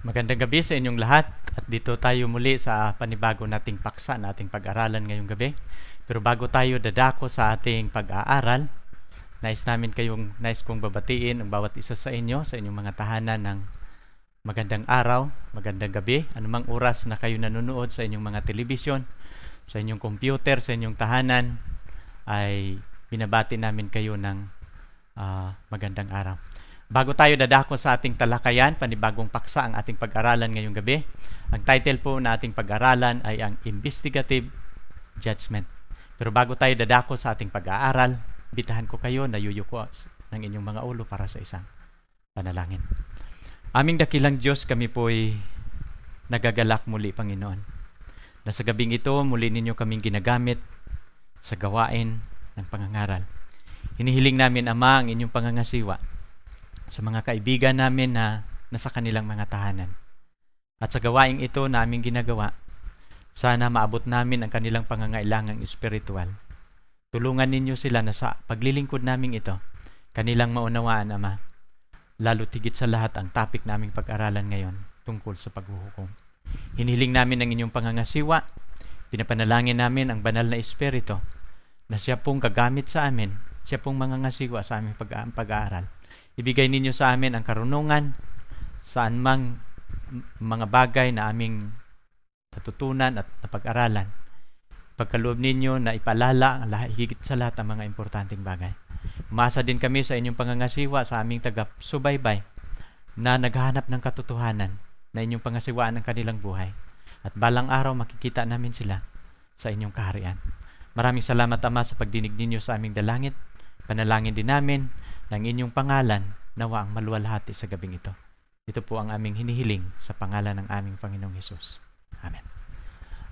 Magandang gabi sa inyong lahat at dito tayo muli sa panibago nating paksa na ating pag-aralan ngayong gabi. Pero bago tayo dadako sa ating pag-aaral, nais kong babatiin ang bawat isa sa inyong mga tahanan ng magandang araw, magandang gabi, anumang oras na kayo nanonood sa inyong mga telebisyon, sa inyong computer, sa inyong tahanan, ay binabati namin kayo ng magandang araw. Bago tayo dadako sa ating talakayan, panibagong paksa ang ating pag-aralan ngayong gabi. Ang title po na ating pag-aralan ay ang Investigative Judgment. Pero bago tayo dadako sa ating pag-aaral, bitahan ko kayo na yuyuko ng inyong mga ulo para sa isang panalangin. Aming dakilang Diyos, kami po'y nagagalak muli, Panginoon. Na sa gabing ito, muli ninyo kaming ginagamit sa gawain ng pangangaral. Hinihiling namin, Ama, ang inyong pangangasiwa sa mga kaibigan namin na nasa kanilang mga tahanan. At sa gawaing ito na aming ginagawa, sana maabot namin ang kanilang pangangailangang espiritual. Tulungan ninyo sila na sa paglilingkod naming ito, kanilang maunawaan, Ama, lalo tigit sa lahat ang topic naming pag-aralan ngayon tungkol sa paghuhukom. Hinihiling namin ang inyong pangangasiwa, pinapanalangin namin ang banal na espiritu na siya pong gagamit sa amin, siya pong mangangasiwa sa aming pag-aaral. Ibigay ninyo sa amin ang karunungan saan mang mga bagay na aming natutunan at napag-aralan. Pagkaloob ninyo na ipalala higit sa lahat ang mga importanteng bagay. Umasa din kami sa inyong pangangasiwa sa aming taga-subaybay na naghahanap ng katotohanan na inyong pangasiwaan ng kanilang buhay. At balang araw makikita namin sila sa inyong kaharian. Maraming salamat, Ama, sa pagdinig ninyo sa aming dalangin. Panalangin din namin ng inyong pangalan nawa ang maluwalhati sa gabing ito. Ito po ang aming hinihiling sa pangalan ng aming Panginoong Hesus. Amen.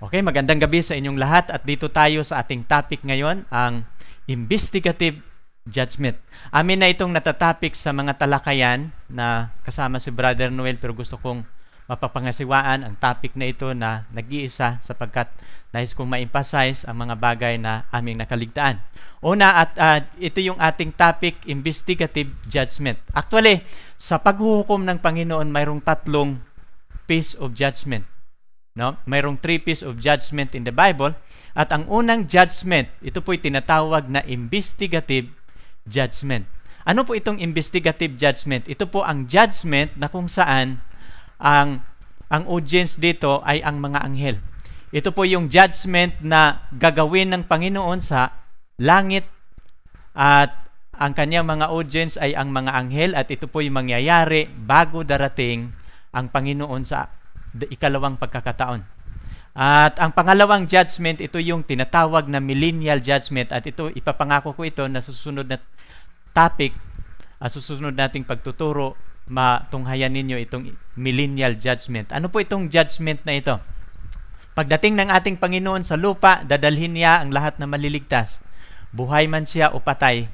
Okay, magandang gabi sa inyong lahat at dito tayo sa ating topic ngayon, ang Investigative Judgment. Amin na itong natatopic sa mga talakayan na kasama si Brother Noel, pero gusto kong mapapangasiwaan ang topic na ito na nag-iisa sapagkat nais kong ma-emphasize ang mga bagay na aming nakaligtaan. Una, at ito yung ating topic, Investigative Judgment. Actually, sa paghuhukom ng Panginoon, mayroong tatlong piece of judgment. No? Mayroong 3 piece of judgment in the Bible. At ang unang judgment, ito po'y tinatawag na Investigative Judgment. Ano po itong Investigative Judgment? Ito po ang judgment na kung saan ang audience dito ay ang mga anghel. Ito po yung judgment na gagawin ng Panginoon sa langit at ang kanyang mga audience ay ang mga anghel at ito po yung mangyayari bago darating ang Panginoon sa ikalawang pagkakataon. At ang pangalawang judgment, ito yung tinatawag na millennial judgment at ito, ipapangako ko ito na susunod na topic, susunod nating pagtuturo, matunghayan ninyo itong millennial judgment. Ano po itong judgment na ito? Pagdating ng ating Panginoon sa lupa, dadalhin niya ang lahat na maliligtas. Buhay man siya o patay,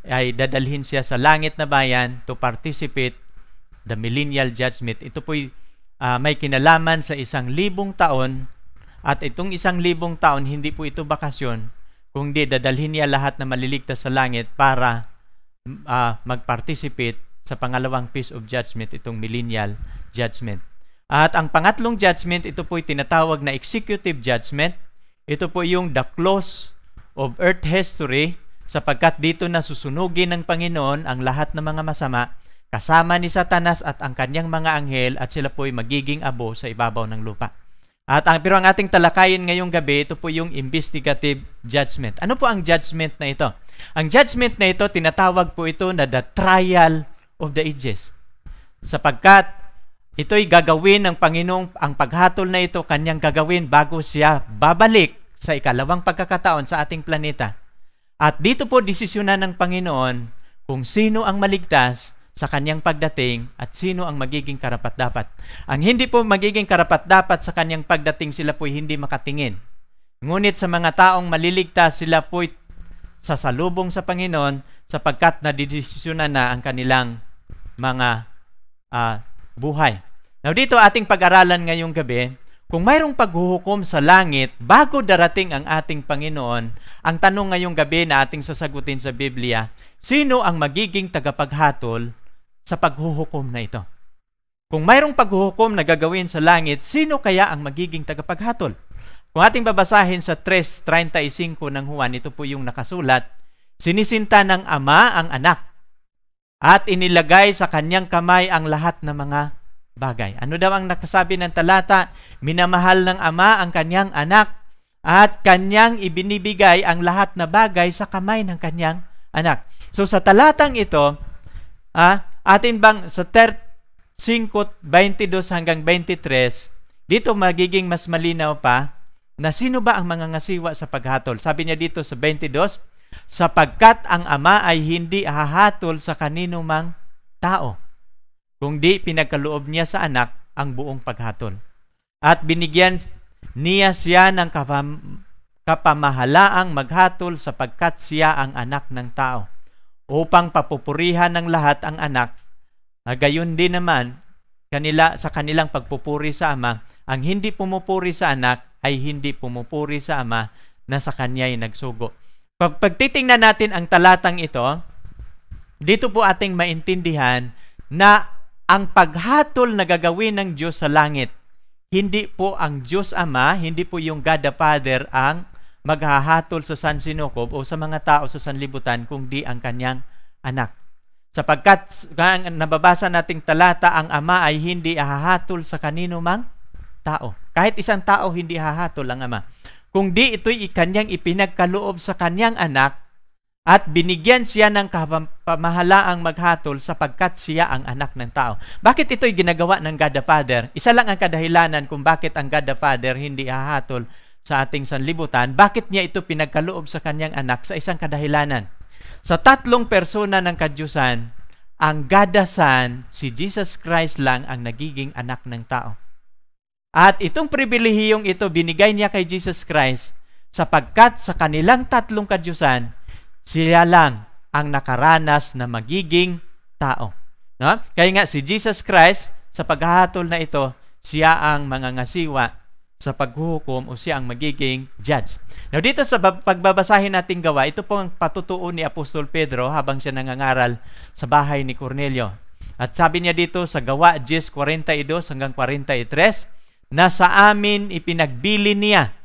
ay dadalhin siya sa langit na bayan to participate the millennial judgment. Ito po'y may kinalaman sa 1,000 taon at itong 1,000 taon, hindi po ito bakasyon, kundi dadalhin niya lahat na maliligtas sa langit para mag-participate sa pangalawang piece of judgment, itong millennial judgment. At ang pangatlong judgment, ito po'y tinatawag na executive judgment. Ito po yung the close of earth history, sapagkat dito na susunugin ng Panginoon ang lahat ng mga masama, kasama ni Satanas at ang kanyang mga anghel, at sila po'y magiging abo sa ibabaw ng lupa. Pero ang ating talakayin ngayong gabi, ito po yung investigative judgment. Ano po ang judgment na ito? Ang judgment na ito, tinatawag po ito na the trial of the ages. Sapagkat ito'y gagawin ng Panginoong, ang paghatol na ito, kanyang gagawin bago siya babalik sa ikalawang pagkakataon sa ating planeta. At dito po desisyonan ng Panginoon kung sino ang maligtas sa kanyang pagdating at sino ang magiging karapat-dapat. Ang hindi po magiging karapat-dapat sa kanyang pagdating, sila po'y hindi makatingin. Ngunit sa mga taong maliligtas, sila po'y sasalubong sa Panginoon sapagkat nadidesisyonan na ang kanilang mga buhay. Now dito ating pag-aralan ngayong gabi, kung mayroong paghuhukom sa langit bago darating ang ating Panginoon, ang tanong ngayong gabi na ating sasagutin sa Biblia, sino ang magiging tagapaghatol sa paghuhukom na ito? Kung mayroong paghuhukom na gagawin sa langit, sino kaya ang magiging tagapaghatol? Kung ating babasahin sa 3:35 ng Juan, ito po yung nakasulat, sinisinta ng Ama ang anak at inilagay sa kanyang kamay ang lahat ng mga bagay. Ano daw ang nakasabi ng talata? Minamahal ng Ama ang kanyang anak at kanyang ibinibigay ang lahat na bagay sa kamay ng kanyang anak. So sa talatang ito, atin bang sa 5:22 hanggang 23, dito magiging mas malinaw pa na sino ba ang mangangasiwa sa paghatol. Sabi niya dito sa 22, sapagkat ang Ama ay hindi hahatol sa kanino mang tao, kung di pinagkaloob niya sa anak ang buong paghatol. At binigyan niya siya ng kapamahalaang maghatol sapagkat siya ang anak ng tao, upang papupurihan ng lahat ang anak. Gayon din naman sa kanilang pagpupuri sa Ama, ang hindi pumupuri sa anak ay hindi pumupuri sa Ama na sa kanya'y nagsugo. Pagtitingnan natin ang talatang ito, dito po ating maintindihan na ang paghatol na gagawin ng Diyos sa langit, hindi po ang Diyos Ama, hindi po yung God the Father ang maghahatol sa sansinukob o sa mga tao sa sanlibutan, kundi ang kanyang anak. Sapagkat nababasa nating talata, ang Ama ay hindi hahatol sa kanino mang tao. Kahit isang tao hindi hahatol ang Ama. Kung di ito'y kanyang ipinagkaloob sa kanyang anak at binigyan siya ng kapamahalaang maghatol sapagkat siya ang anak ng tao. Bakit ito'y ginagawa ng God the Father? Isa lang ang kadahilanan kung bakit ang God the Father hindi hahatol sa ating sanlibutan. Bakit niya ito pinagkaloob sa kanyang anak? Sa isang kadahilanan. Sa tatlong persona ng kadyusan, ang God the Son, si Jesus Christ lang ang nagiging anak ng tao. At itong pribilehiyong ito binigay niya kay Jesus Christ sapagkat sa kanilang tatlong kadyusan, siya lang ang nakaranas na magiging tao. No? Kaya nga si Jesus Christ, sa paghahatol na ito, siya ang mangangasiwa sa paghuhukom o siya ang magiging judge. Now dito sa pagbabasahin nating gawa, ito po ang patutuon ni Apostol Pedro habang siya nangangaral sa bahay ni Cornelio. At sabi niya dito sa gawa 10:42 hanggang 43, na sa amin ipinagbili niya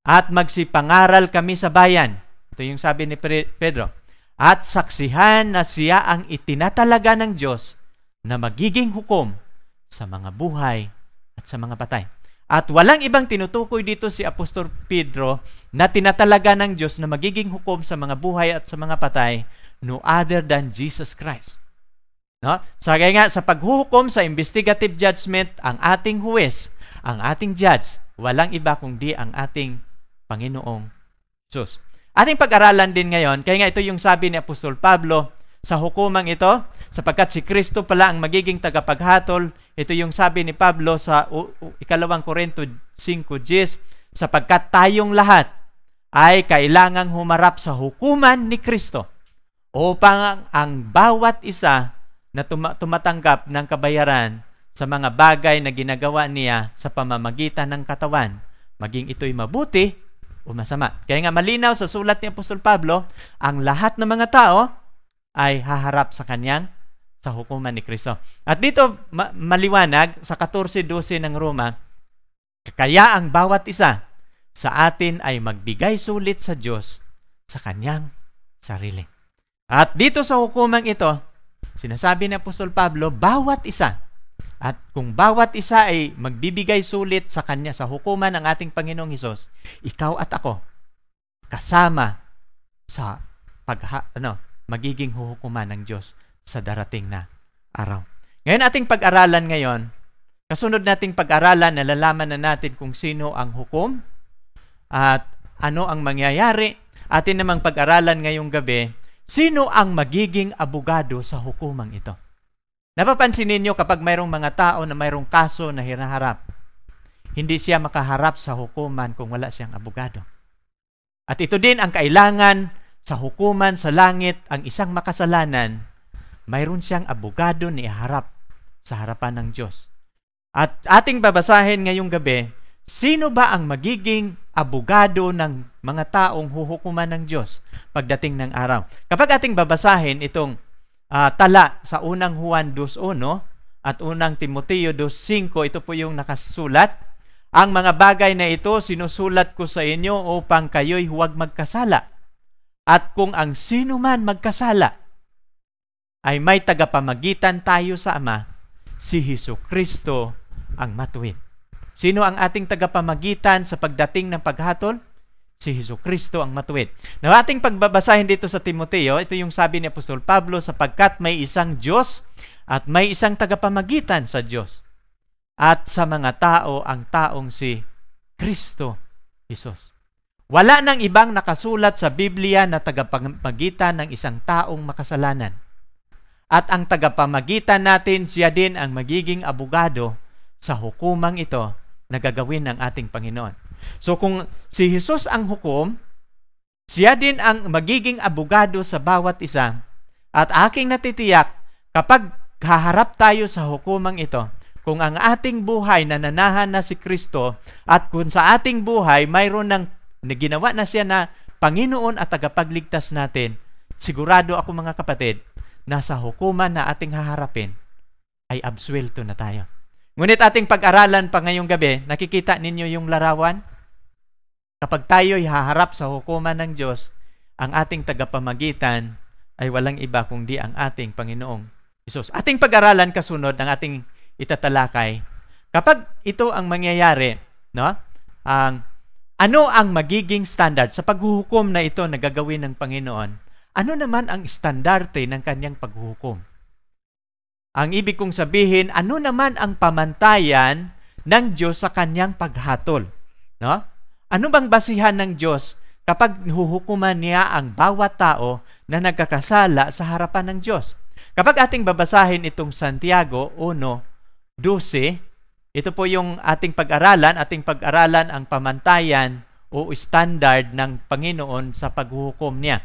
at magsipangaral kami sa bayan. Ito yung sabi ni Pedro. At saksihan na siya ang itinatalaga ng Diyos na magiging hukom sa mga buhay at sa mga patay. At walang ibang tinutukoy dito si Apostol Pedro na tinatalaga ng Diyos na magiging hukom sa mga buhay at sa mga patay no other than Jesus Christ. No? Sagay nga sa paghuhukom sa investigative judgment, ang ating huwes, ang ating judge, walang iba kundi ang ating Panginoong Jesus. Ating pag-aralan din ngayon, kaya nga ito yung sabi ni Apostol Pablo sa hukumang ito, sapagkat si Kristo pala ang magiging tagapaghatol. Ito yung sabi ni Pablo sa 2 Korinto 5:10, sapagkat tayong lahat ay kailangang humarap sa hukuman ni Kristo upang ang bawat isa na tumatanggap ng kabayaran sa mga bagay na ginagawa niya sa pamamagitan ng katawan, maging ito'y mabuti o masama. Kaya nga malinaw sa sulat ni Apostol Pablo, ang lahat ng mga tao ay haharap sa kanyang sa hukuman ni Kristo. At dito maliwanag sa 14:12 ng Roma, kaya ang bawat isa sa atin ay magbigay sulit sa Diyos sa kanyang sarili. At dito sa hukumang ito, sinasabi ni Apostol Pablo, bawat isa. At kung bawat isa ay magbibigay sulit sa kanya sa hukuman ng ating Panginoong Hesus, ikaw at ako kasama sa magiging hukuman ng Diyos sa darating na araw. Ngayon ating pag-aralan ngayon, kasunod nating pag-aralan, nalalaman na natin kung sino ang hukom at ano ang mangyayari. Atin namang pag-aralan ngayong gabi, sino ang magiging abogado sa hukumang ito. Napapansin ninyo kapag mayroong mga tao na mayroong kaso na hinaharap, hindi siya makaharap sa hukuman kung wala siyang abogado. At ito din ang kailangan sa hukuman sa langit, ang isang makasalanan, mayroon siyang abogado na iharap sa harapan ng Diyos. At ating babasahin ngayong gabi, sino ba ang magiging abogado ng mga taong huhukuman ng Diyos pagdating ng araw? Kapag ating babasahin itong tala sa unang Juan 2:1, at unang Timoteo 2:5, ito po yung nakasulat. Ang mga bagay na ito sinusulat ko sa inyo upang kayo'y huwag magkasala. At kung ang sino man magkasala, ay may tagapamagitan tayo sa Ama, si Hesukristo ang matuwid. Sino ang ating tagapamagitan sa pagdating ng paghatol? Si Hesukristo ang matuwid. Na ating pagbabasahin dito sa Timoteo, ito yung sabi ni Apostol Pablo, sapagkat may isang Diyos at may isang tagapamagitan sa Diyos at sa mga tao, ang taong si Kristo Jesus. Wala nang ibang nakasulat sa Biblia na tagapamagitan ng isang taong makasalanan. At ang tagapamagitan natin, siya din ang magiging abogado sa hukumang ito na gagawin ng ating Panginoon. So kung si Jesus ang hukom, siya din ang magiging abogado sa bawat isa. At aking natitiyak, kapag haharap tayo sa hukumang ito, kung ang ating buhay nananahan na si Kristo at kung sa ating buhay mayroon ng ginawa na siya na Panginoon at tagapagligtas natin, sigurado ako mga kapatid, na sa hukuman na ating haharapin ay absuelto na tayo. Ngunit ating pag-aralan pa ngayong gabi, nakikita ninyo yung larawan? Kapag tayo'y haharap sa hukuman ng Diyos, ang ating tagapamagitan ay walang iba kundi ang ating Panginoong Hesus. Ating pag-aralan kasunod ng ating itatalakay. Kapag ito ang mangyayari, no? Ano ang magiging standard sa paghuhukom na ito na gagawin ng Panginoon? Ano naman ang estandarte ng kanyang paghuhukom? Ang ibig kong sabihin, ano naman ang pamantayan ng Diyos sa kanyang paghatol? No? Ano bang basihan ng Diyos kapag huhukuman niya ang bawat tao na nagkakasala sa harapan ng Diyos? Kapag ating babasahin itong Santiago 1:12, ito po yung ating pag-aralan ang pamantayan o standard ng Panginoon sa paghuhukom niya.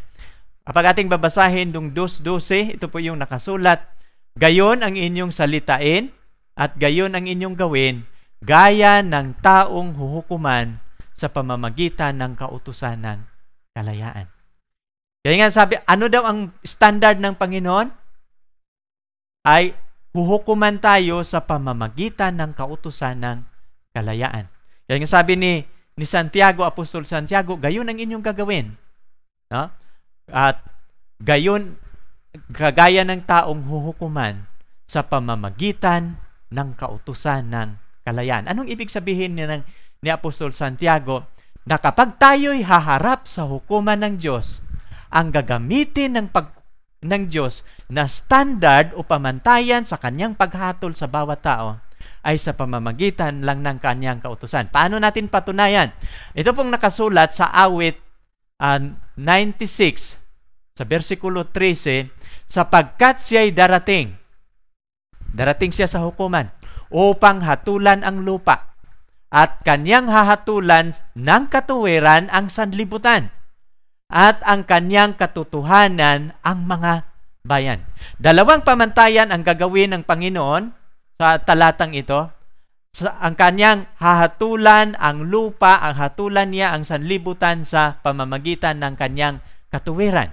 Kapag ating babasahin itong 2:12, ito po yung nakasulat, gayon ang inyong salitain at gayon ang inyong gawin, gaya ng taong huhukuman sa pamamagitan ng kautusan ng kalayaan. Kaya nga sabi, ano daw ang standard ng Panginoon? Ay huhukuman tayo sa pamamagitan ng kautusan ng kalayaan. Kaya nga sabi ni Santiago, Apostol Santiago, gayon ang inyong gagawin. No? At gayon, kagaya ng taong huhukuman sa pamamagitan ng kautusan ng kalayaan. Anong ibig sabihin ni Apostol Santiago? Na kapag tayo'y haharap sa hukuman ng Diyos, ang gagamitin ng Diyos na standard o pamantayan sa kanyang paghatol sa bawat tao ay sa pamamagitan lang ng kanyang kautusan. Paano natin patunayan? Ito pong nakasulat sa awit 96 sa versikulo 13, sapagkat siya'y darating siya sa hukuman upang hatulan ang lupa at kanyang hahatulan ng katuwiran ang sanlibutan at ang kanyang katotohanan ang mga bayan. Dalawang pamantayan ang gagawin ng Panginoon sa talatang ito. Ang kanyang hahatulan ang lupa, ang hatulan niya ang sanlibutan sa pamamagitan ng kanyang katuwiran.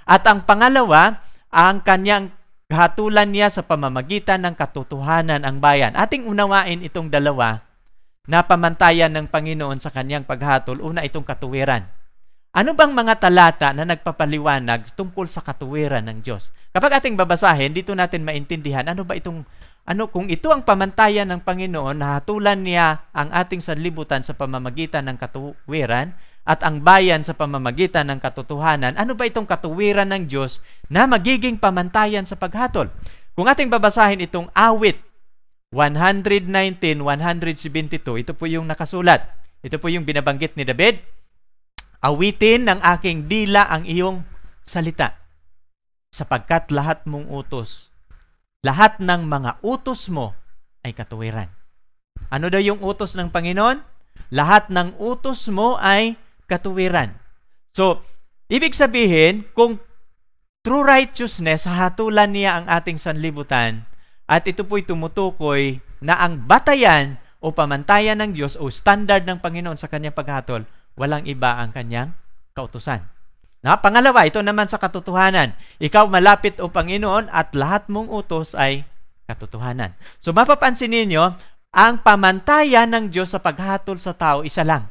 At ang pangalawa, ang kanyang hatulan niya sa pamamagitan ng katotohanan ang bayan. Ating unawain itong dalawa na pamantayan ng Panginoon sa kanyang paghatol. Una, itong katuwiran. Ano bang mga talata na nagpapaliwanag tungkol sa katuwiran ng Diyos? Kapag ating babasahin, dito natin maintindihan kung ito ang pamantayan ng Panginoon, nahatulan niya ang ating sanlibutan sa pamamagitan ng katuwiran at ang bayan sa pamamagitan ng katotohanan. Ano ba itong katuwiran ng Diyos na magiging pamantayan sa paghatol? Kung ating babasahin itong awit 119, 172, ito po yung nakasulat. Ito po yung binabanggit ni David. Awitin ng aking dila ang iyong salita, sapagkat lahat mong utos, lahat ng mga utos mo ay katuwiran. Ano daw yung utos ng Panginoon? Lahat ng utos mo ay katuwiran. So, ibig sabihin, kung true righteousness, hatulan niya ang ating sanlibutan, at ito po'y tumutukoy na ang batayan o pamantayan ng Diyos o standard ng Panginoon sa kanyang paghatol, walang iba ang kanyang kautusan. Pangalawa, ito naman sa katotohanan. Ikaw malapit o Panginoon at lahat mong utos ay katotohanan. So mapapansin ninyo, ang pamantayan ng Diyos sa paghatol sa tao, isa lang.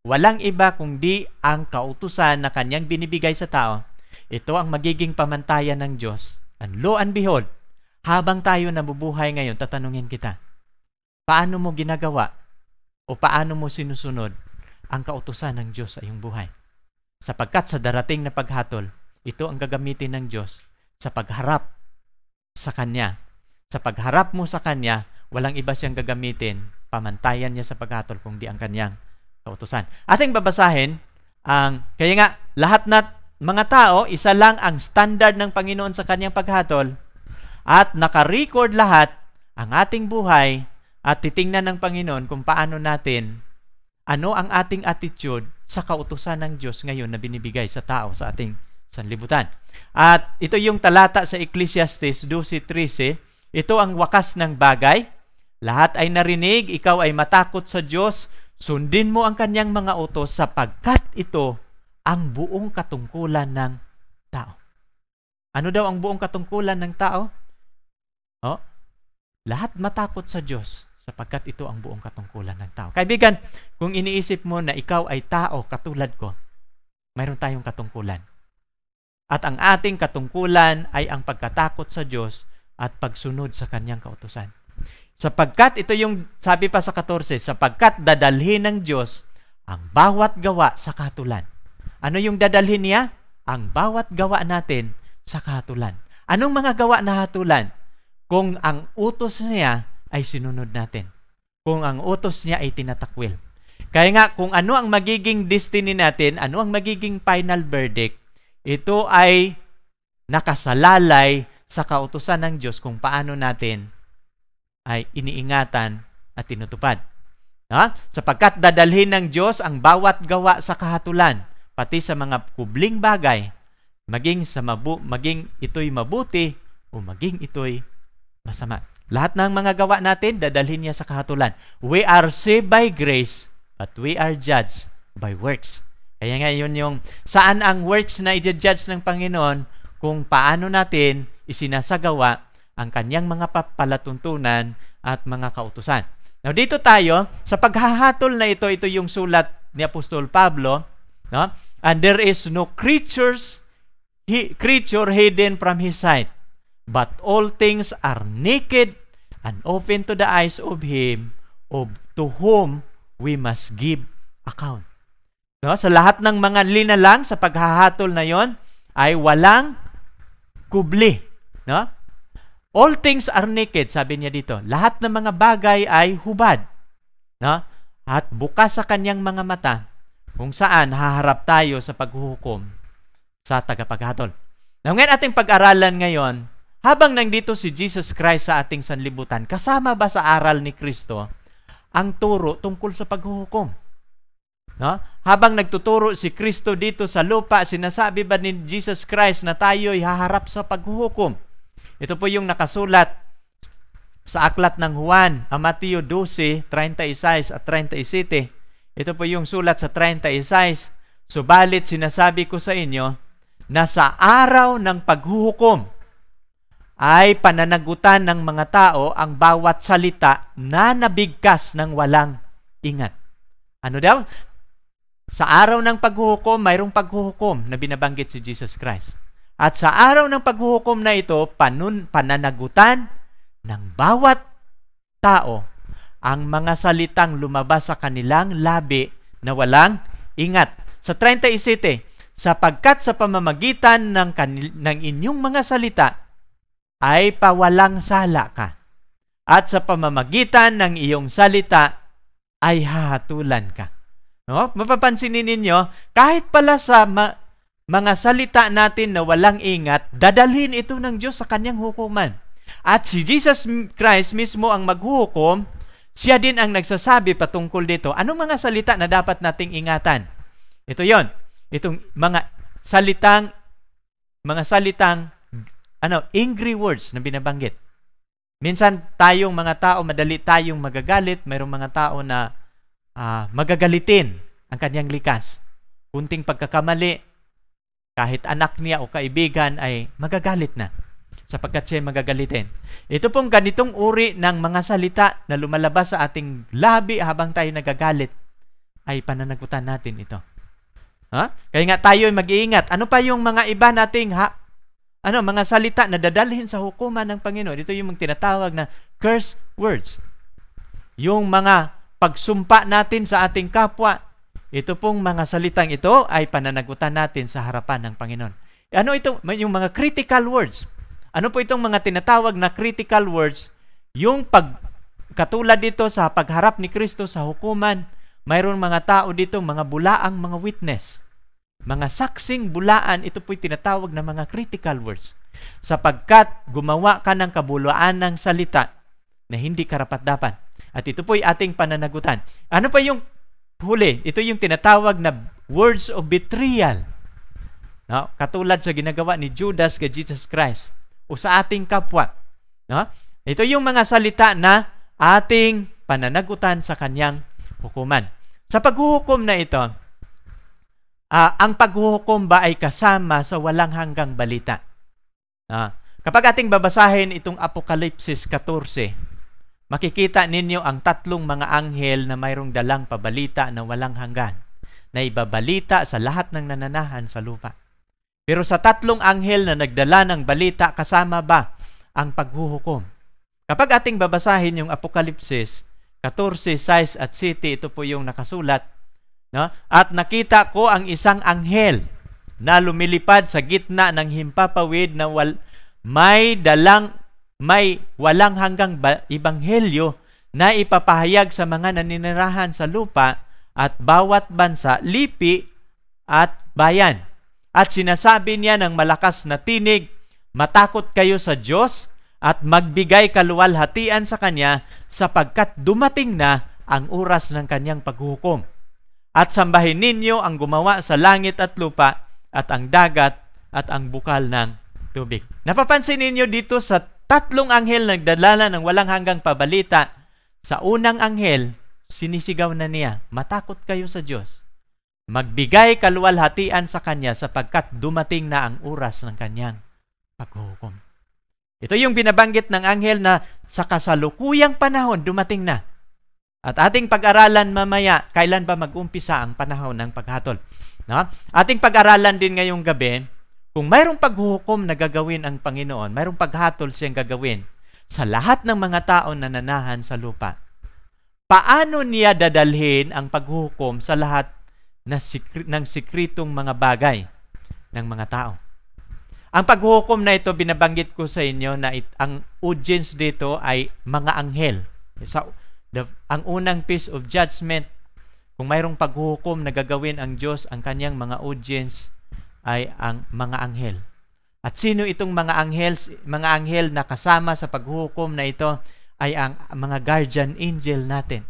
Walang iba kundi ang kautusan na kanyang binibigay sa tao. Ito ang magiging pamantayan ng Diyos. And lo and behold, habang tayo nabubuhay ngayon, tatanungin kita, paano mo ginagawa o paano mo sinusunod ang kautusan ng Diyos sa iyong buhay? Sapagkat sa darating na paghatol, ito ang gagamitin ng Diyos sa pagharap sa Kanya. Sa pagharap mo sa Kanya, walang iba siyang gagamitin, pamantayan niya sa paghatol kundi ang Kanyang kautusan. Ating babasahin, kaya nga, lahat na mga tao, isa lang ang standard ng Panginoon sa Kanyang paghatol, at naka-record lahat ang ating buhay, at titingnan ng Panginoon kung paano natin, ano ang ating attitude sa kautusan ng Diyos ngayon na binibigay sa tao sa ating sanlibutan. At ito yung talata sa Ecclesiastes 12:13. Ito ang wakas ng bagay. Lahat ay narinig, ikaw ay matakot sa Diyos, sundin mo ang Kanyang mga utos sapagkat ito ang buong katungkulan ng tao. Ano daw ang buong katungkulan ng tao? Lahat matakot sa Diyos sapagkat ito ang buong katungkulan ng tao. Kaibigan, kung iniisip mo na ikaw ay tao katulad ko, mayroon tayong katungkulan. At ang ating katungkulan ay ang pagkatakot sa Diyos at pagsunod sa Kanyang kautusan. Sapagkat, ito yung sabi pa sa 14, sapagkat dadalhin ng Diyos ang bawat gawa sa kahatulan. Ano yung dadalhin niya? Ang bawat gawa natin sa kahatulan. Anong mga gawa na hatulan? Kung ang utos niya ay sinunod natin. Kung ang utos niya ay tinatakwil. Kaya nga, kung ano ang magiging destiny natin, ano ang magiging final verdict, ito ay nakasalalay sa kautusan ng Diyos kung paano natin ay iniingatan at tinutupad. Sapagkat dadalhin ng Diyos ang bawat gawa sa kahatulan, pati sa mga kubling bagay, maging ito'y mabuti o maging ito'y masama. Lahat ng mga gawa natin, dadalhin niya sa kahatulan. We are saved by grace, but we are judged by works. Kaya nga yun yung saan ang works na i-judge ng Panginoon kung paano natin isinasagawa ang Kanyang mga palatuntunan at mga kautusan. Now dito tayo, sa paghahatol na ito yung sulat ni Apostol Pablo, no? And there is no creature hidden from His sight, but all things are naked and open to the eyes of Him to whom we must give account. No? Sa lahat ng mga linalang sa paghahatol na yon ay walang kubli. No? All things are naked, sabi niya dito. Lahat ng mga bagay ay hubad. No? At bukas sa Kanyang mga mata kung saan haharap tayo sa paghuhukom sa tagapaghatol. Ngayon ating pag-aralan ngayon, habang nandito si Jesus Christ sa ating sanlibutan, kasama ba sa aral ni Kristo ang turo tungkol sa paghuhukom? No? Habang nagtuturo si Kristo dito sa lupa, sinasabi ba ni Jesus Christ na tayo'y haharap sa paghuhukom? Ito po yung nakasulat sa aklat ng Juan, Mateo 12:36 at 37. Ito po yung sulat sa 36. Subalit sinasabi ko sa inyo na sa araw ng paghuhukom ay pananagutan ng mga tao ang bawat salita na nabigkas ng walang ingat. Ano daw? Sa araw ng paghuhukom, mayroong paghuhukom na binabanggit si Jesus Christ. At sa araw ng paghuhukom na ito, pananagutan ng bawat tao ang mga salitang lumabas sa kanilang labi na walang ingat. Sa 37, sapagkat sa pamamagitan ng inyong mga salita ay pawalang sala ka. At sa pamamagitan ng iyong salita ay hahatulan ka. No? Mapapansinin ninyo, kahit pala sa mga salita natin na walang ingat, dadalhin ito ng Diyos sa Kanyang hukuman. At si Jesus Christ mismo ang maghuhukom, siya din ang nagsasabi patungkol dito. Anong mga salita na dapat nating ingatan? Ito yon. Itong mga salitang angry words na binabanggit. Minsan tayong mga tao, madali tayong magagalit. Mayroong mga tao na magagalitin ang kanyang likas. Kunting pagkakamali, kahit anak niya o kaibigan ay magagalit na. sapagkat siya magagalitin. Ito pong ganitong uri ng mga salita na lumalabas sa ating labi habang tayo nagagalit, ay pananagutan natin ito. Kaya nga tayo ay mag-iingat. Ano pa yung mga iba nating mga salita na dadalhin sa hukuman ng Panginoon? Ito yung tinatawag na curse words. Yung mga pagsumpa natin sa ating kapwa, ito pong mga salitang ito ay pananagutan natin sa harapan ng Panginoon. Ano ito? Yung mga critical words. Ano po itong mga tinatawag na critical words? Yung katulad dito sa pagharap ni Kristo sa hukuman, mayroon mga tao dito, mga bulaang mga witness. Mga saksing bulaan, ito po'y tinatawag na mga critical words. Sapagkat gumawa ka ng kabulaan ng salita na hindi karapat-dapat. At ito po'y ating pananagutan. Ano pa yung huli? Ito yung tinatawag na words of betrayal. No? Katulad sa ginagawa ni Judas kay Jesus Christ o sa ating kapwa. No? Ito yung mga salita na ating pananagutan sa kanyang hukuman. Sa paghuhukom na ito, ang paghuhukom ba ay kasama sa walang hanggang balita? Kapag ating babasahin itong Apokalipsis 14, makikita ninyo ang tatlong mga anghel na mayroong dalang pabalita na walang hanggan, na ibabalita sa lahat ng nananahan sa lupa. Pero sa tatlong anghel na nagdala ng balita, kasama ba ang paghuhukom? Kapag ating babasahin yung Apokalipsis 14, 6 at 7, ito po yung nakasulat. No? At nakita ko ang isang anghel na lumilipad sa gitna ng himpapawid na may walang hanggang ebanghelyo na ipapahayag sa mga naninirahan sa lupa at bawat bansa, lipi at bayan. At sinasabi niya ng malakas na tinig, matakot kayo sa Diyos at magbigay kaluwalhatian sa Kanya sapagkat dumating na ang oras ng Kanyang paghuhukom. At sambahin ninyo ang gumawa sa langit at lupa at ang dagat at ang bukal ng tubig. Napapansin ninyo dito sa tatlong anghel nagdala ng walang hanggang pabalita. Sa unang anghel, sinisigaw na niya, matakot kayo sa Diyos. Magbigay kaluwalhatian sa Kanya sapagkat dumating na ang oras ng Kanyang paghuhukom. Ito yung binabanggit ng anghel na sa kasalukuyang panahon dumating na. At ating pag-aralan mamaya, kailan ba mag-umpisa ang panahon ng paghatol. No? Ating pag-aralan din ngayong gabi, kung mayroong paghuhukom na gagawin ang Panginoon, mayroong paghatol siyang gagawin sa lahat ng mga tao na nananahan sa lupa, paano niya dadalhin ang paghuhukom sa lahat ng sikritong mga bagay ng mga tao? Ang paghuhukom na ito, binabanggit ko sa inyo na ang audience dito ay mga anghel. Ang unang piece of judgment, kung mayroong paghuhukom na gagawin ang Diyos, ang kanyang mga audience ay ang mga anghel. At sino itong mga anghel? Mga anghel na kasama sa paghuhukom na ito ay ang mga guardian angel natin.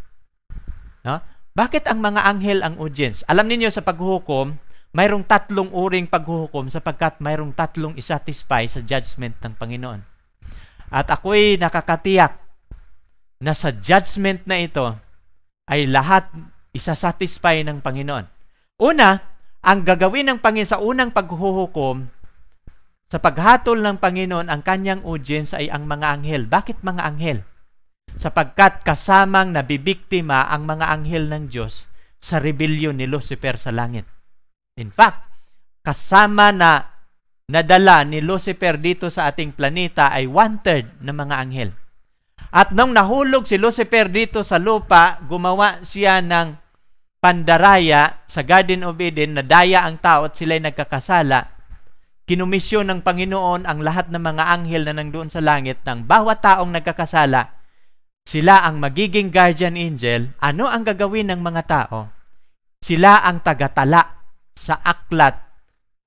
No? Bakit ang mga anghel ang audience? Alam niyo sa paghuhukom, mayroong tatlong uring paghuhukom sapagkat mayroong tatlong isatisfy sa judgment ng Panginoon. At ako'y nakakatiyak na sa judgment na ito ay lahat isasatisfy ng Panginoon. Una, ang gagawin ng Panginoon sa unang paghuhukom, sa paghatol ng Panginoon, ang kanyang audience ay ang mga anghel. Bakit mga anghel? Sapagkat kasamang nabibiktima ang mga anghel ng Diyos sa rebellion ni Lucifer sa langit. In fact, kasama na nadala ni Lucifer dito sa ating planeta ay 1/3 ng mga anghel. At nung nahulog si Lucifer dito sa lupa, gumawa siya ng pandaraya sa Garden of Eden, nadaya ang tao at sila'y nagkakasala. Kinumisyon ng Panginoon ang lahat ng mga anghel na nandoon sa langit ng bawat taong nagkakasala, sila ang magiging guardian angel. Ano ang gagawin ng mga tao? Sila ang tagatala sa aklat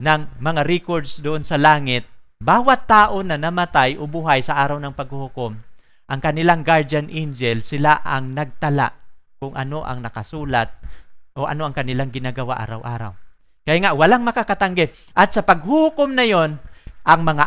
ng mga records doon sa langit. Bawat tao na namatay o buhay sa araw ng paghuhukom, ang kanilang guardian angel, sila ang nagtala kung ano ang nakasulat o ano ang kanilang ginagawa araw-araw. Kaya nga, walang makakatanggi. At sa paghuhukom na yon, ang mga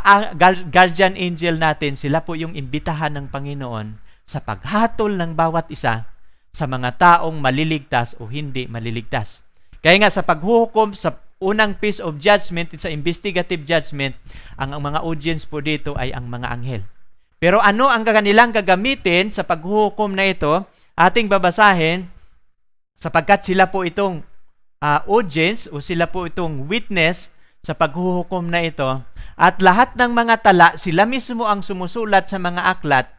guardian angel natin, sila po yung imbitahan ng Panginoon sa paghatol ng bawat isa sa mga taong maliligtas o hindi maliligtas. Kaya nga, sa paghuhukom, sa unang piece of judgment, sa investigative judgment, ang mga audience po dito ay ang mga anghel. Pero ano ang kanilang gagamitin sa paghuhukom na ito? Ating babasahin, sapagkat sila po itong audience o sila po itong witness sa paghuhukom na ito, at lahat ng mga tala, sila mismo ang sumusulat sa mga aklat,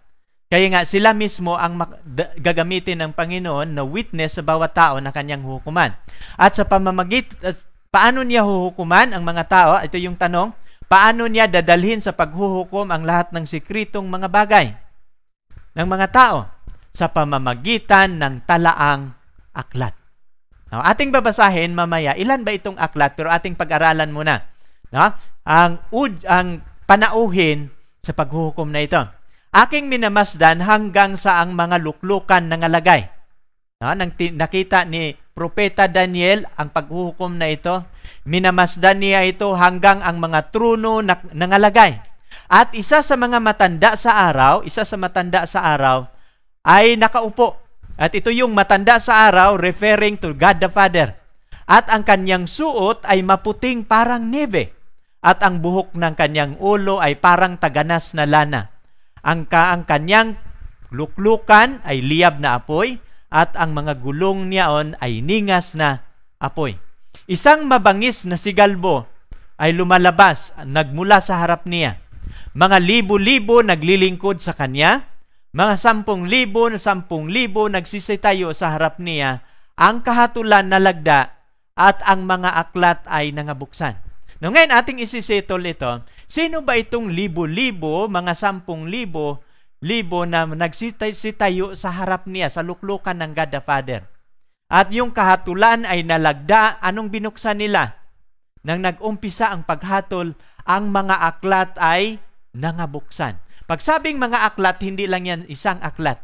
kaya nga sila mismo ang gagamitin ng Panginoon na witness sa bawat tao na kanyang hukuman. At sa paano niya huhukuman ang mga tao? Ito yung tanong, paano niya dadalhin sa paghuhukom ang lahat ng sikritong mga bagay ng mga tao? Sa pamamagitan ng talaang aklat. Now, ating babasahin mamaya, ilan ba itong aklat? Pero ating pag-aralan muna. No? Ang panauhin sa paghuhukom na ito. Aking minamasdan hanggang sa ang mga luklukan ng alagay. No? Nakita ni Propeta Daniel ang paghuhukom na ito. Minamasdan niya ito hanggang ang mga truno ng alagay. At isa sa matanda sa araw ay nakaupo. At ito yung matanda sa araw referring to God the Father. At ang kanyang suot ay maputing parang nebe. At ang buhok ng kanyang ulo ay parang taganas na lana. Ang kanyang luklukan ay liyab na apoy. At ang mga gulong niyaon ay ningas na apoy. Isang mabangis na sigalbo ay lumalabas, nagmula sa harap niya. Mga libo-libo naglilingkod sa kanya. Mga 10,000 nagsisitayo sa harap niya, ang kahatulan nalagda at ang mga aklat ay nangabuksan. No, ngayon ating isisettle ito, sino ba itong libo-libo, mga 10,000 na nagsisitayo sa harap niya, sa luklukan ng God the Father? At yung kahatulan ay nalagda, anong binuksan nila? Nang nag-umpisa ang paghatol, ang mga aklat ay nangabuksan. Pag sabing mga aklat, hindi lang yan isang aklat.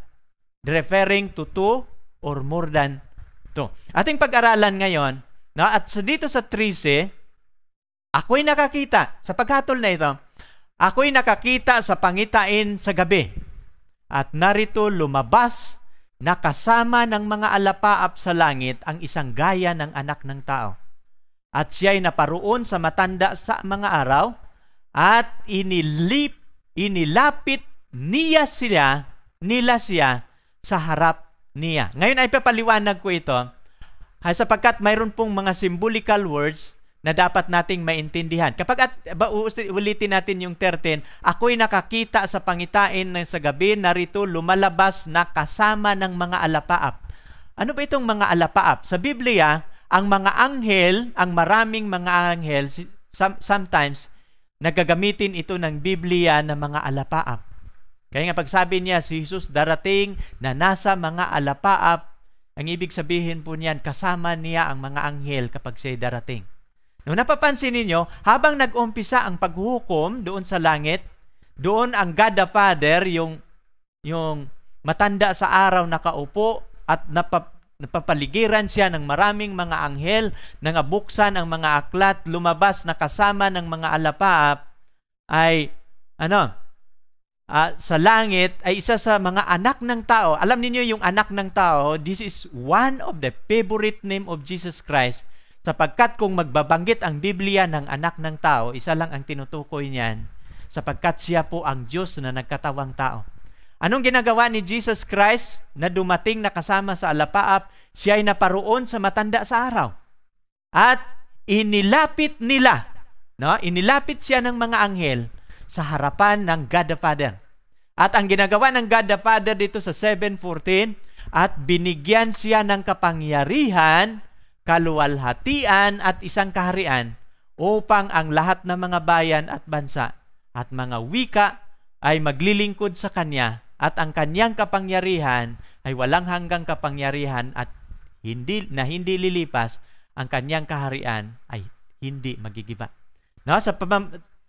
Referring to two or more than two. Ating pag-aralan ngayon, no? At dito sa 13, ako'y nakakita, sa paghatol na ito, ako'y nakakita sa pangitain sa gabi. At narito lumabas na kasama ng mga alapaap sa langit ang isang gaya ng anak ng tao. At siya'y naparoon sa matanda sa mga araw at inilapit nila siya sa harap niya. Ngayon ay papaliwanag ko ito sapagkat mayroon pong mga symbolical words na dapat nating maintindihan. Kapag ulitin natin yung 13, ako'y nakakita sa pangitain sa gabi, narito lumalabas na kasama ng mga alapaap. Ano ba itong mga alapaap? Sa Biblia, ang mga anghel, ang maraming mga anghel, sometimes nagagamitin ito ng Biblia na mga alapaap. Kaya nga pagsabi niya, si Jesus darating na nasa mga alapaap, ang ibig sabihin po niyan, kasama niya ang mga anghel kapag siya'y darating. Nung napapansin ninyo, habang nag-umpisa ang paghuhukom doon sa langit, doon ang God the Father, yung matanda sa araw nakaupo at napapaligiran siya ng maraming mga anghel, nangabuksan ang mga aklat, lumabas na kasama ng mga alapaap, ay sa langit ay isa sa mga anak ng tao. Alam niyo yung anak ng tao, this is one of the favorite name of Jesus Christ, sapagkat kung magbabanggit ang Biblia ng anak ng tao, isa lang ang tinutukoy niyan, sapagkat siya po ang Diyos na nagkatawang tao. Anong ginagawa ni Jesus Christ na dumating na kasama sa alapaap? Siya ay naparoon sa matanda sa araw. At inilapit nila, inilapit siya ng mga anghel sa harapan ng God the Father. At ang ginagawa ng God the Father dito sa 7:14, at binigyan siya ng kapangyarihan, kaluwalhatian at isang kaharian upang ang lahat ng mga bayan at bansa at mga wika ay maglilingkod sa kanya, at ang kanyang kapangyarihan ay walang hanggang kapangyarihan at hindi lilipas, ang kanyang kaharian ay hindi magigiba.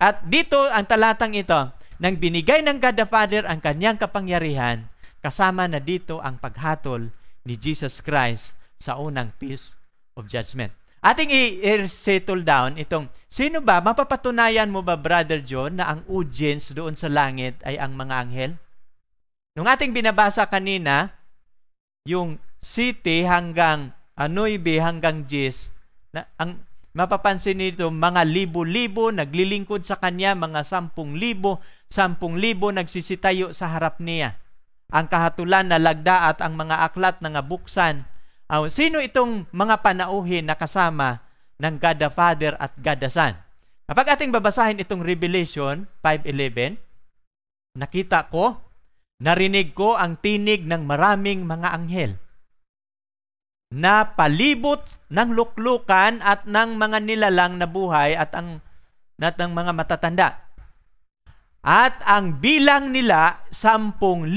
At dito ang talatang ito, nang binigay ng God the Father ang kanyang kapangyarihan, kasama na dito ang paghatol ni Jesus Christ sa unang piece of judgment. Ating i-settle down itong, sino ba, mapapatunayan mo ba, Brother John, na ang audience doon sa langit ay ang mga anghel? Nung ating binabasa kanina, yung city hanggang 9 hanggang 10, mapapansin nito, mga libo-libo naglilingkod sa kanya, mga 10,000 nagsisitayo sa harap niya. Ang kahatulan na lagda at ang mga aklat na nga buksan. Sino itong mga panauhin na kasama ng God the Father at God the Son? Kapag ating babasahin itong Revelation 5:11, nakita ko, narinig ko ang tinig ng maraming mga anghel na palibot ng luklukan at ng mga nilalang na buhay at ng mga matatanda. At ang bilang nila 10,000,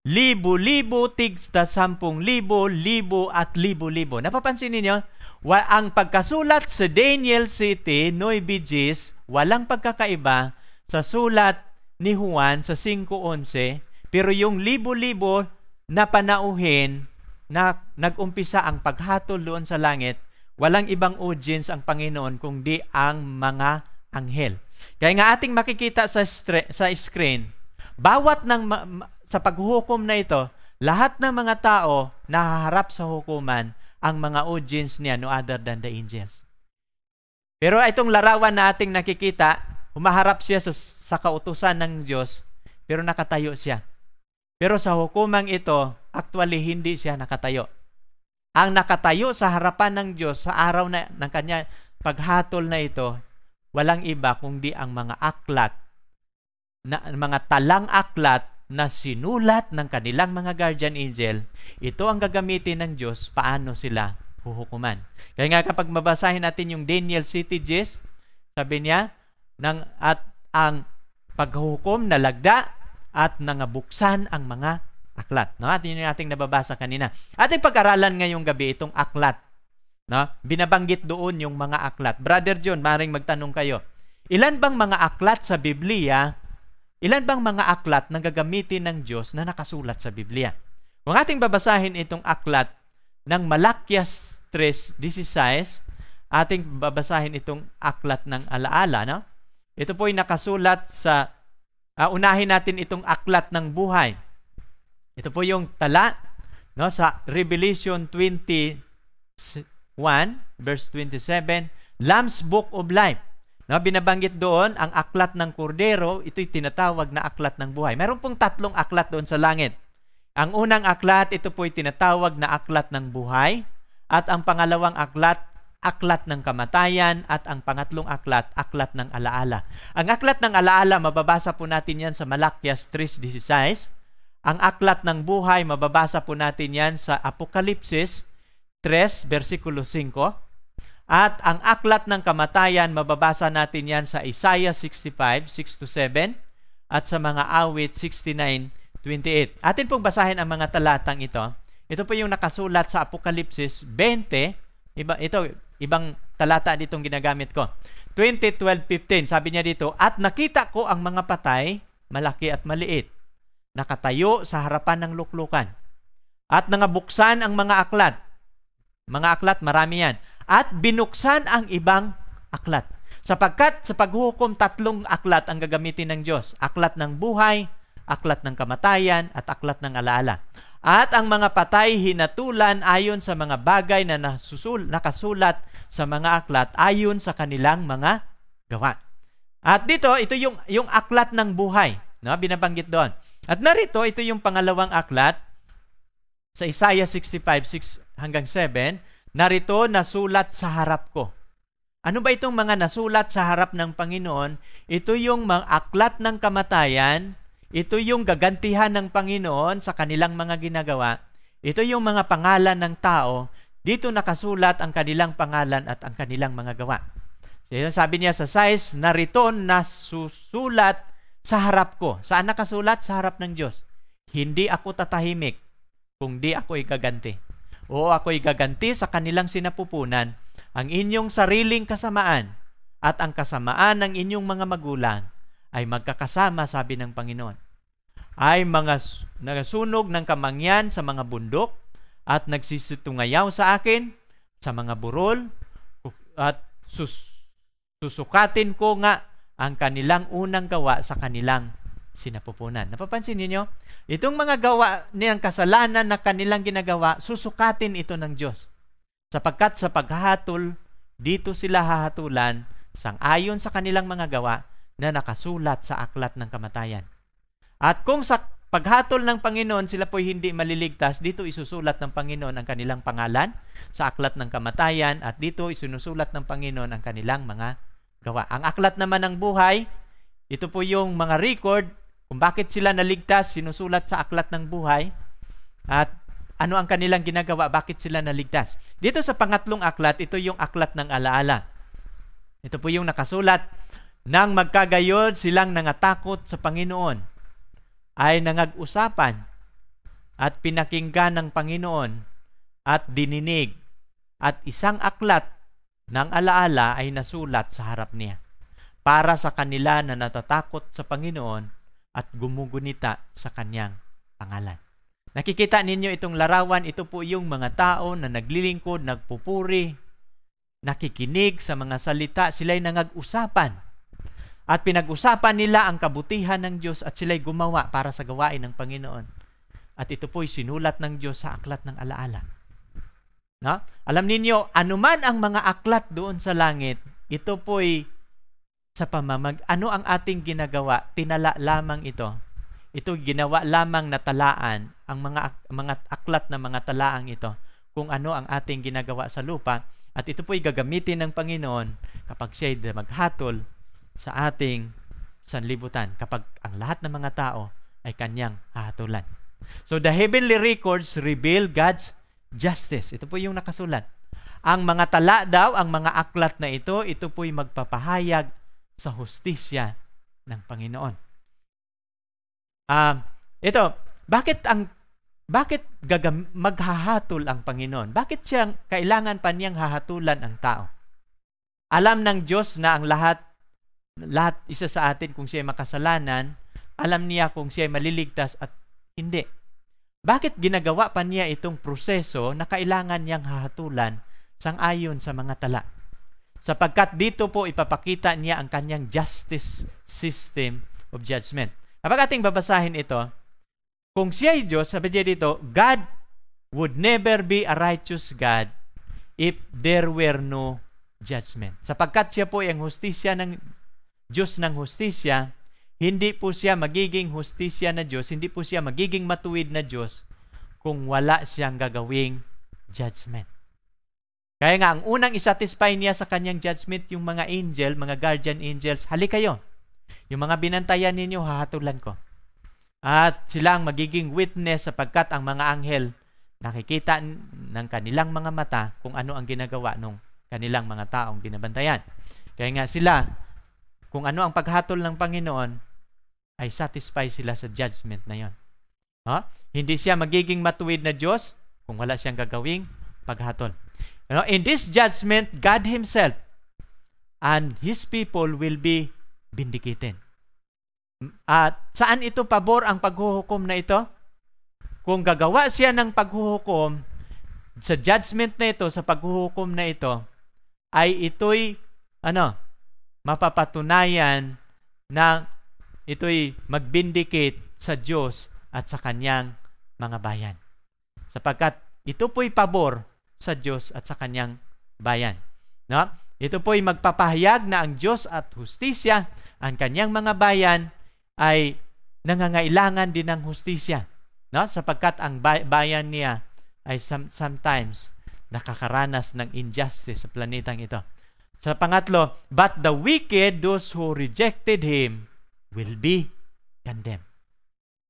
libo-libo, tigsta 10,000, libo at libo-libo. Napapansin ninyo, ang pagkasulat sa Daniel City, 9 walang pagkakaiba sa sulat ni Juan sa 5:11, pero yung libo-libo na panauhin na nag-umpisa ang paghatol doon sa langit, walang ibang audience ang Panginoon kundi ang mga anghel. Kaya nga ating makikita sa screen, bawat sa paghuhukom na ito, lahat ng mga tao nahaharap sa hukuman, ang mga audience niya no other than the angels. Pero itong larawan na ating nakikita, humaharap siya sa kautusan ng Diyos, pero nakatayo siya. Pero sa hukumang ito, actually hindi siya nakatayo. Ang nakatayo sa harapan ng Diyos sa araw ng kanya paghatol na ito, walang iba kundi ang mga aklat, mga talang aklat na sinulat ng kanilang mga guardian angel. Ito ang gagamitin ng Diyos paano sila huhukuman. Kaya nga kapag mabasahin natin yung Daniel City, sabi niya, at ang paghuhukom na lagda at nangabuksan ang mga aklat. No? At yun yung ating nababasa kanina. Ating pag-aralan ngayong gabi itong aklat. No? Binabanggit doon yung mga aklat. Brother John, maaaring magtanong kayo, ilan bang mga aklat sa Biblia, ilan bang mga aklat na gagamitin ng Diyos na nakasulat sa Biblia? Kung ating babasahin itong aklat ng Malakias 3:16, ating babasahin itong aklat ng alaala. No? Ito po ay nakasulat sa, unahin natin itong aklat ng buhay. Ito po yung tala no, sa Revelation 21, verse 27, Lamb's Book of Life. No, binabanggit doon ang aklat ng kordero, ito'y tinatawag na aklat ng buhay. Meron pong 3 aklat doon sa langit. Ang unang aklat, ito po'y tinatawag na aklat ng buhay, at ang pangalawang aklat, aklat ng kamatayan, at ang pangatlong aklat, aklat ng alaala. Ang aklat ng alaala, mababasa po natin yan sa Malakias 3:16. Ang aklat ng buhay, mababasa po natin yan sa Apokalipsis 3, versikulo 5. At ang aklat ng kamatayan, mababasa natin yan sa Isaiah 65, 6-7, at sa mga awit 69:28. Atin pong basahin ang mga talatang ito. Ito po yung nakasulat sa Apokalipsis 20. Ibang talata ditong ginagamit ko. 20:12-15, sabi niya dito, at nakita ko ang mga patay, malaki at maliit, nakatayo sa harapan ng luklukan. At nangabuksan ang mga aklat. Mga aklat, marami yan. At binuksan ang ibang aklat. Sapagkat sa paghuhukom, 3 aklat ang gagamitin ng Diyos. Aklat ng buhay, aklat ng kamatayan, at aklat ng alaala. At ang mga patay hinatulan ayon sa mga bagay na nakasulat sa mga aklat ayon sa kanilang mga gawa. At dito, ito yung aklat ng buhay. No? Binabanggit doon. At narito, ito yung pangalawang aklat sa Isaiah 65:6-7. Narito, nasulat sa harap ko. Ano ba itong mga nasulat sa harap ng Panginoon? Ito yung mga aklat ng kamatayan. Ito yung gagantihan ng Panginoon sa kanilang mga ginagawa. Ito yung mga pangalan ng tao. Dito nakasulat ang kanilang pangalan at ang kanilang mga gawa. Sabi niya sa 6, narito nasusulat sa harap ko. Saan nakasulat? Sa harap ng Diyos. Hindi ako tatahimik kung di ako igaganti. O ako'y gaganti sa kanilang sinapupunan ang inyong sariling kasamaan at ang kasamaan ng inyong mga magulang ay magkakasama, sabi ng Panginoon. Ay mga nagasunog ng kamangyan sa mga bundok at nagsisitungayaw sa akin sa mga burol at susukatin ko nga ang kanilang unang gawa sa kanilang sinapupunan. Napapansin niyo? Itong mga gawa niyang kasalanan na kanilang ginagawa, susukatin ito ng Diyos. Sapagkat sa paghatol, dito sila hahatulan sang-ayon sa kanilang mga gawa na nakasulat sa aklat ng kamatayan. At kung sa paghatol ng Panginoon sila po'y hindi maliligtas, dito isusulat ng Panginoon ang kanilang pangalan sa aklat ng kamatayan at dito isinusulat ng Panginoon ang kanilang mga gawa. Ang aklat naman ng buhay, ito po yung mga record kung bakit sila naligtas, sinusulat sa aklat ng buhay at ano ang kanilang ginagawa, bakit sila naligtas. Dito sa pangatlong aklat, ito yung aklat ng alaala. Ito po yung nakasulat, nang magkagayod silang nangatakot sa Panginoon, ay nangag-usapan at pinakinggan ng Panginoon at dininig at isang aklat ng alaala ay nasulat sa harap niya para sa kanila na natatakot sa Panginoon at gumugunita sa kanyang pangalan. Nakikita ninyo itong larawan, ito po yung mga tao na naglilingkod, nagpupuri, nakikinig sa mga salita, sila'y nangag-usapan. At pinag-usapan nila ang kabutihan ng Diyos at sila'y gumawa para sa gawain ng Panginoon. At ito po'y sinulat ng Diyos sa aklat ng alaala. No? Alam ninyo, anuman ang mga aklat doon sa langit, ito po'y sa ano ang ating ginagawa? Tinala lamang ito. Ito ginawa lamang na talaan ang mga aklat na mga talaang ito kung ano ang ating ginagawa sa lupa at ito po'y gagamitin ng Panginoon kapag siya'y maghatol sa ating sanlibutan kapag ang lahat ng mga tao ay kanyang hahatulan. So the heavenly records reveal God's justice. Ito po yung nakasulat. Ang mga tala daw, ang mga aklat na ito po'y magpapahayag sa hustisya ng Panginoon. Bakit maghahatol ang Panginoon? Bakit siyang kailangan pa niyang hahatulan ang tao? Alam ng Diyos na ang lahat isa sa atin kung siya ay makasalanan, alam niya kung siya ay maliligtas at hindi. Bakit ginagawa pa niya itong proseso na kailangan niyang hahatulan sang-ayon sa mga tala? Sapagkat dito po ipapakita niya ang kanyang justice system of judgment. Kapag ating babasahin ito, kung siya ay Diyos, sabi niya dito, God would never be a righteous God if there were no judgment. Sapagkat siya po ay ang hustisya ng Diyos ng hustisya, hindi po siya magiging hustisya na Diyos, hindi po siya magiging matuwid na Diyos kung wala siyang gagawing judgment. Kaya nga, ang unang isatisfy niya sa kanyang judgment, yung mga angel, mga guardian angels, halik kayo. Yung mga binantayan ninyo, hahatulan ko. At sila ang magiging witness sapagkat ang mga anghel nakikita ng kanilang mga mata kung ano ang ginagawa ng kanilang mga taong binabantayan. Kaya nga sila, kung ano ang paghatol ng Panginoon, ay satisfy sila sa judgment na yon. Hindi siya magiging matuwid na Diyos kung wala siyang gagawing paghatol. In this judgment, God Himself and His people will be vindicated. At saan ito pabor ang paghuhukom na ito? Kung gagawa siya ng paghuhukom sa judgment na ito, sa paghuhukom na ito, ay ito'y mapapatunayan na ito'y mag-vindicate sa Diyos at sa kanyang mga bayan. Sapagkat ito po'y pabor sa Diyos at sa kanyang bayan. No? Ito po'y magpapahayag na ang Diyos at hustisya, ang kanyang mga bayan ay nangangailangan din ng hustisya. No? Sapagkat ang bayan niya ay sometimes nakakaranas ng injustice sa planetang ito. Sa pangatlo, but the wicked, those who rejected Him, will be condemned.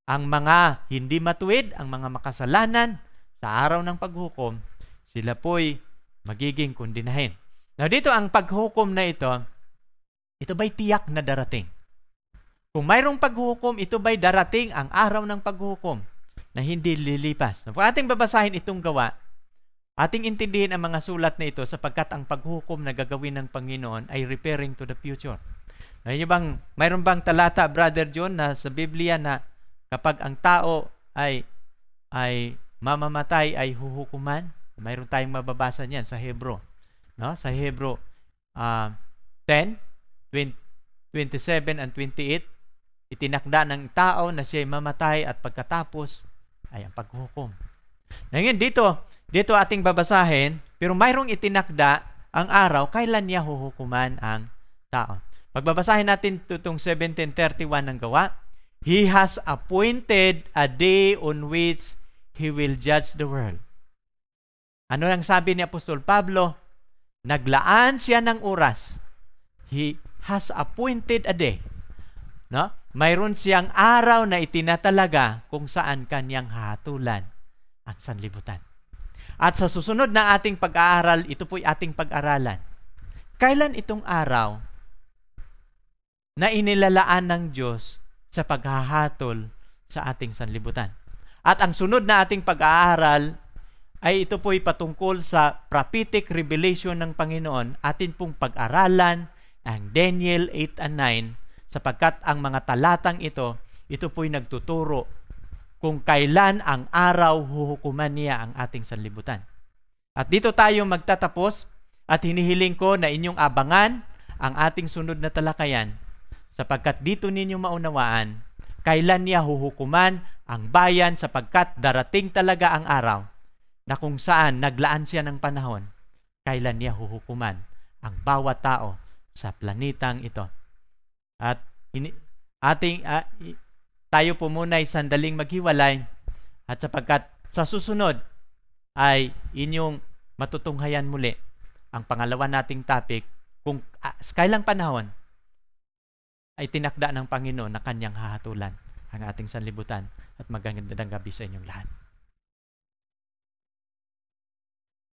Ang mga hindi matuwid, ang mga makasalanan, sa araw ng paghukom, sila po'y magiging kondinahin. Now dito, ang paghukom na ito ba'y tiyak na darating? Kung mayroong paghukom, ito ba'y darating ang araw ng paghukom na hindi lilipas? Kung ating babasahin itong gawa, ating intindihin ang mga sulat na ito sapagkat ang paghukom na gagawin ng Panginoon ay referring to the future. Mayroon bang talata, Brother John, na sa Biblia na kapag ang tao ay mamamatay ay huhukuman? Mayroon tayong mababasa niyan sa Hebro. No? Sa Hebro 10, 27 and 28, itinakda ng tao na siya ay mamatay at pagkatapos ay ang paghukom. Ngayon dito ating babasahin, pero mayroong itinakda ang araw, kailan niya huhukuman ang tao. Pagbabasahin natin itong 17:31 ng Gawa, He has appointed a day on which He will judge the world. Ano ang sabi ni Apostol Pablo? Naglaan siya ng oras. He has appointed a day. No? Mayroon siyang araw na itinatalaga kung saan kanyang hahatulan ang sanlibutan. At sa susunod na ating pag-aaral, ito po'y ating pag-aralan. Kailan itong araw na inilalaan ng Diyos sa paghahatol sa ating sanlibutan? At ang sunod na ating pag-aaral ay ito po'y patungkol sa prophetic revelation ng Panginoon. Atin pong pag-aralan ang Daniel 8 and 9 sapagkat ang mga talatang ito po'y nagtuturo kung kailan ang araw huhukuman niya ang ating sanlibutan. At dito tayo magtatapos at hinihiling ko na inyong abangan ang ating sunod na talakayan sapagkat dito ninyo maunawaan kailan niya huhukuman ang bayan sapagkat darating talaga ang araw na kung saan naglaan siya ng panahon, kailan niya huhukuman ang bawat tao sa planetang ito. At tayo po muna ay sandaling maghiwalay at sapagkat sa susunod ay inyong matutunghayan muli ang pangalawa nating topic kung kailang panahon ay tinakda ng Panginoon na kanyang hahatulan ang ating sanlibutan at magandang gabi sa inyong lahat.